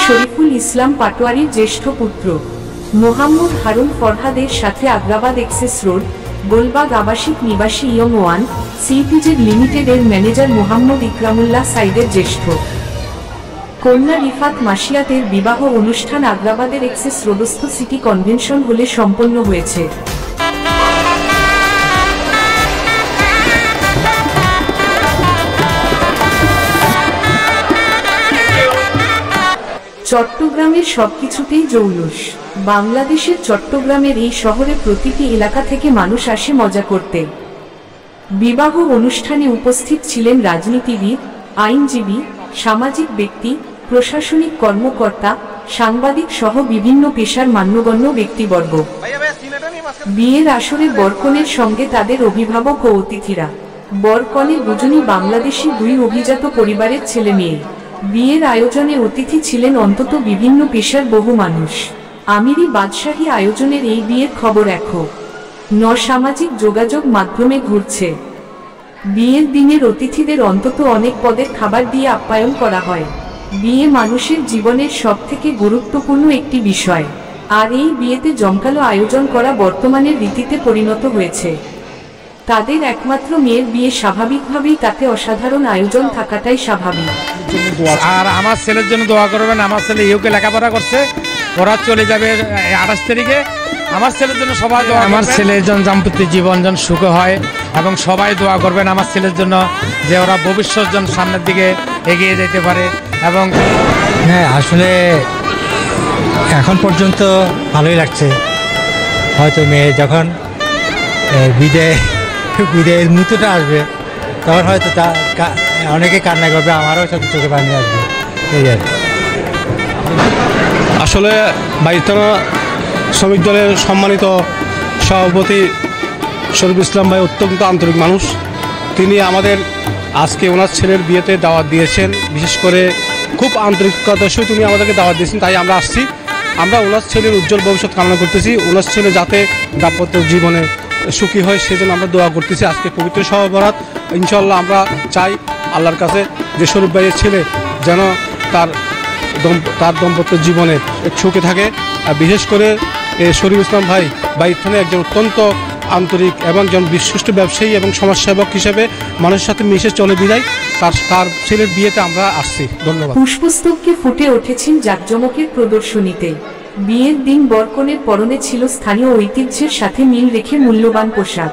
শরীফুল ইসলাম পাটোয়ারির জ্যেষ্ঠ পুত্র মোহাম্মদ হারুন ফরহাদের সাথে আগ্রাবাদ এক্সেস রোড গোলবাগ আবাসিক নিবাসী ইয়ং ওয়ান সিপিজেড লিমিটেডের ম্যানেজার মোহাম্মদ ইকরামুল্লাহ সাইদের জ্যেষ্ঠ কন্যা রিফাত মাসিয়াতের বিবাহ অনুষ্ঠান আগ্রাবাদের এক্সেস রোডস্থ সিটি কনভেনশন হলে সম্পন্ন হয়েছে। চট্টগ্রামের সবকিছুতেই জৌলুস। বাংলাদেশের চট্টগ্রামের এই শহরে প্রতিটি এলাকা থেকে মানুষ আসে মজা করতে। বিবাহ অনুষ্ঠানে উপস্থিত ছিলেন রাজনীতিবিদ, আইনজীবী, সামাজিক ব্যক্তি, প্রশাসনিক কর্মকর্তা, সাংবাদিক সহ বিভিন্ন পেশার মান্যগণ্য ব্যক্তিবর্গ। বিয়ের আসরে বরকনের সঙ্গে তাদের অভিভাবক ও অতিথিরা। বরকনে দুজনই বাংলাদেশি দুই অভিজাত পরিবারের ছেলে মেয়ে। বিয়ের আয়োজনে অতিথি ছিলেন অন্তত বিভিন্ন পেশার বহু মানুষ। আমিরি বাদশাহী আয়োজনের এই বিয়ের খবর এখন সামাজিক যোগাযোগ মাধ্যমে ঘুরছে। বিয়ের দিনের অতিথিদের অন্তত অনেক পদের খাবার দিয়ে আপ্যায়ন করা হয়। বিয়ে মানুষের জীবনের সবথেকে গুরুত্বপূর্ণ একটি বিষয়, আর এই বিয়েতে জমকালো আয়োজন করা বর্তমানের রীতিতে পরিণত হয়েছে। তাদের একমাত্র মেয়ের বিয়ে, স্বাভাবিকভাবেই তাতে অসাধারণ আয়োজন থাকাটাই স্বাভাবিক। আর আমার ছেলের জন্য দোয়া করবেন। আমার ছেলে ইউকে লেখাপড়া করছে, ওরা চলে যাবে 28 তারিখে। আমার ছেলের জন্য সবাই দোয়া, আমার ছেলের জন্য দাম্পত্য জীবন যেন সুখ হয় এবং সবাই দোয়া করবেন আমার ছেলের জন্য, যে ওরা ভবিষ্যৎ যেন সামনের দিকে এগিয়ে যেতে পারে। এবং হ্যাঁ, আসলে এখন পর্যন্ত ভালোই লাগছে। হয়তো মেয়ে যখন বিদায়ের মুহূর্তটা আসবে তখন হয়তো অনেকে কান্না করবে, আমারও সাথে চোখে পানি আসবে। এই আর আসলে বাইতনা শ্রমিক দলের সম্মানিত সভাপতি শরীফ ইসলাম ভাই অত্যন্ত আন্তরিক মানুষ। তিনি আমাদের আজকে ওনার ছেলের বিয়েতে দাওয়াত দিয়েছেন। বিশেষ করে খুব আন্তরিকতার সহিত উনি আমাদেরকে দাওয়াত দিয়েছেন, তাই আমরা আসছি। আমরা ওনার ছেলের উজ্জ্বল ভবিষ্যৎ কামনা করতেছি। ওনার ছেলে যাতে দাম্পত্য জীবনে সুখী হয় সেজন্য আমরা দোয়া করতেছি। আজকে পবিত্র শবে বরাত, ইনশাআল্লাহ আমরা চাই আল্লাহর কাছে যে শরীফ ভাইয়ের ছেলে যেন তার দাম্পত্য জীবনে সুখে থাকে। আর বিশেষ করে শরীফ ইসলাম ভাই বাইথানে একজন অত্যন্ত আন্তরিক এবং একজন বিশিষ্ট ব্যবসায়ী এবং সমাজসেবক হিসেবে মানুষের সাথে মিশে চলে বিদায় তার ছেলের বিয়েতে আমরা আসছি। ধন্যবাদ। পুষ্পস্তবকে ফুটে উঠেছেন জাঁকজমকের প্রদর্শনীতে। বিয়ের দিন বরকনের পরনে ছিল স্থানীয় ঐতিহ্যের সাথে মিল রেখে মূল্যবান পোশাক।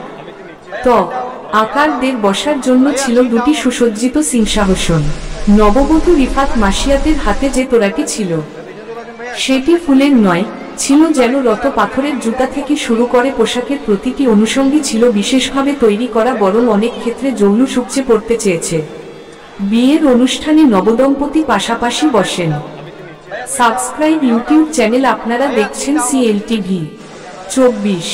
আকারদের বসার জন্য ছিল দুটি সুসজ্জিত সিংহাসন। নববধূ রিফাত মাসিয়াতের হাতে যে তোড়াটি ছিল সেটি ফুলের নয়, ছিল যেন রত পাথরের জুতা থেকে শুরু করে পোশাকের প্রতিটি অনুষঙ্গী ছিল বিশেষভাবে তৈরি করা, বরং অনেক ক্ষেত্রে জৌলুস উপচে পড়তে চেয়েছে। বিয়ের অনুষ্ঠানে নবদম্পতি পাশাপাশি বসেন। Subscribe YouTube channel. আপনারা দেখছেন CLTV 24।